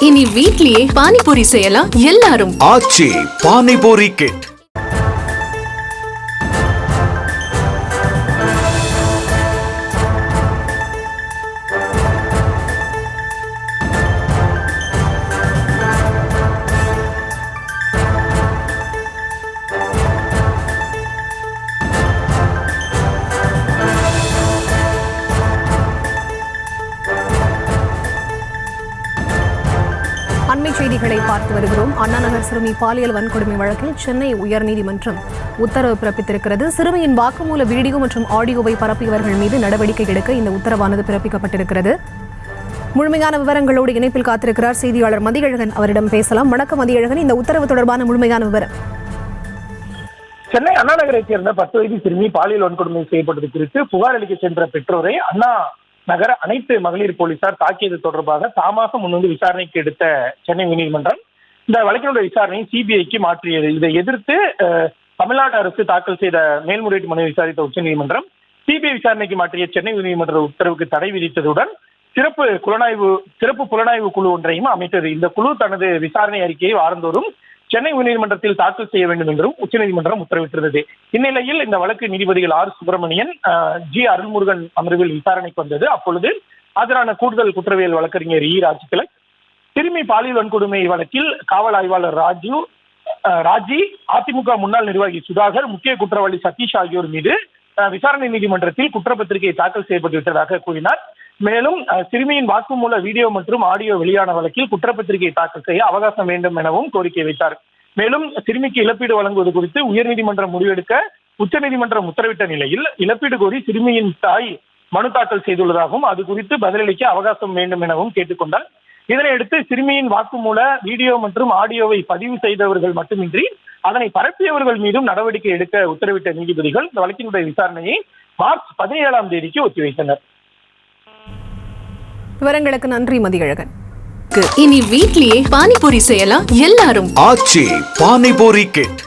இனி வீட்லயே பானிபூரி செய்யலாம் எல்லாரும். ஆச்சி பானிபூரி கிட். அண்மை செய்திகளை பார்த்து வருகிறோம். அண்ணா நகர் சிறுமி பாலியல் வன்கொடுமை வழக்கில் சென்னை உயர்நீதிமன்றம் உத்தரவு பிறப்பித்திருக்கிறது. சிறுமியின் வாக்குமூல வீடியோ மற்றும் ஆடியோவை பரப்பியவர்கள் மீது நடவடிக்கை எடுக்க இந்த உத்தரவானது பிறப்பிக்கப்பட்டிருக்கிறது. முழுமையான விவரங்களோடு இணைப்பில் காத்திருக்கிறார் செய்தியாளர் மதியழகன். அவரிடம் பேசலாம். வணக்கம் மதியழகன், இந்த உத்தரவு தொடர்பான முழுமையான விவரம். சென்னை அண்ணா நகரை சேர்ந்த 10 வயது சிறுமி பாலியல் வன்கொடுமை செய்யப்பட்டது குறித்து புகார் அளிக்க சென்ற பெற்றோரை அண்ணா நகர அனைத்து மகளிர் போலீசார் தாக்கியது தொடர்பாக தாமாக முன்வந்து விசாரணைக்கு எடுத்த சென்னை உயர்நீதிமன்றம் இந்த வழக்கினுடைய விசாரணையை சிபிஐக்கு மாற்றியது. இதை எதிர்த்து தமிழ்நாடு அரசு தாக்கல் செய்த மேல்முறையீட்டு மனு விசாரித்த உச்சநீதிமன்றம் சிபிஐ விசாரணைக்கு மாற்றிய சென்னை உயர்நீதிமன்ற உத்தரவுக்கு தடை விதித்ததுடன் சிறப்பு புலனாய்வு குழு ஒன்றையும் அமைத்தது. இந்த குழு தனது விசாரணை அறிக்கையை வாரந்தோறும் சென்னை உயர்நீதிமன்றத்தில் தாக்கல் செய்ய வேண்டும் என்றும் உச்சநீதிமன்றம் உத்தரவிட்டிருந்தது. இந்நிலையில் இந்த வழக்கு நீதிபதிகள் ஆர் சுப்பிரமணியன், ஜி அருள்முருகன் அமர்வில் விசாரணைக்கு வந்தது. அப்பொழுது ஆஜரான கூடுதல் குற்றவியல் வழக்கறிஞர் இ ராஜ்கிலக் சிறுமி பாலியல் வன்கொடுமை வழக்கில் காவல் ஆய்வாளர் ராஜி, அதிமுக முன்னாள் நிர்வாகி சுதாகர், முக்கிய குற்றவாளி சதீஷ் ஆகியோர் மீது விசாரணை நீதிமன்றத்தில் குற்றப்பத்திரிகை தாக்கல் செய்யப்பட்டு விட்டதாக கூறினார். மேலும் சிறுமியின் வாக்குமூல வீடியோ மற்றும் ஆடியோ வெளியான வழக்கில் குற்றப்பத்திரிகை தாக்கல் செய்ய அவகாசம் வேண்டும் எனவும் கோரிக்கை வைத்தார். மேலும் சிறுமிக்கு இழப்பீடு வழங்குவது குறித்து உயர்நீதிமன்றம் முடிவெடுக்க உச்சநீதிமன்றம் உத்தரவிட்ட நிலையில் இழப்பீடு கோரி சிறுமியின் தாய் மனு தாக்கல் செய்துள்ளதாகவும் அது குறித்து பதிலளிக்க அவகாசம் வேண்டும் எனவும் கேட்டுக்கொண்டார். இதனையடுத்து சிறுமியின் வாக்குமூல வீடியோ மற்றும் ஆடியோவை பதிவு செய்தவர்கள் மட்டுமின்றி அதனை பரப்பியவர்கள் மீதும் நடவடிக்கை எடுக்க உத்தரவிட்ட நீதிபதிகள் இந்த வழக்கினுடைய விசாரணையை மார்ச் 17ஆம் தேதிக்கு ஒத்திவைத்தனர். விவரங்களுக்கு நன்றி மதியழகன். இனி வீட்லயே பானிபூரி செய்யலாம் எல்லாரும். ஆச்சி பானிபூரி கிட்.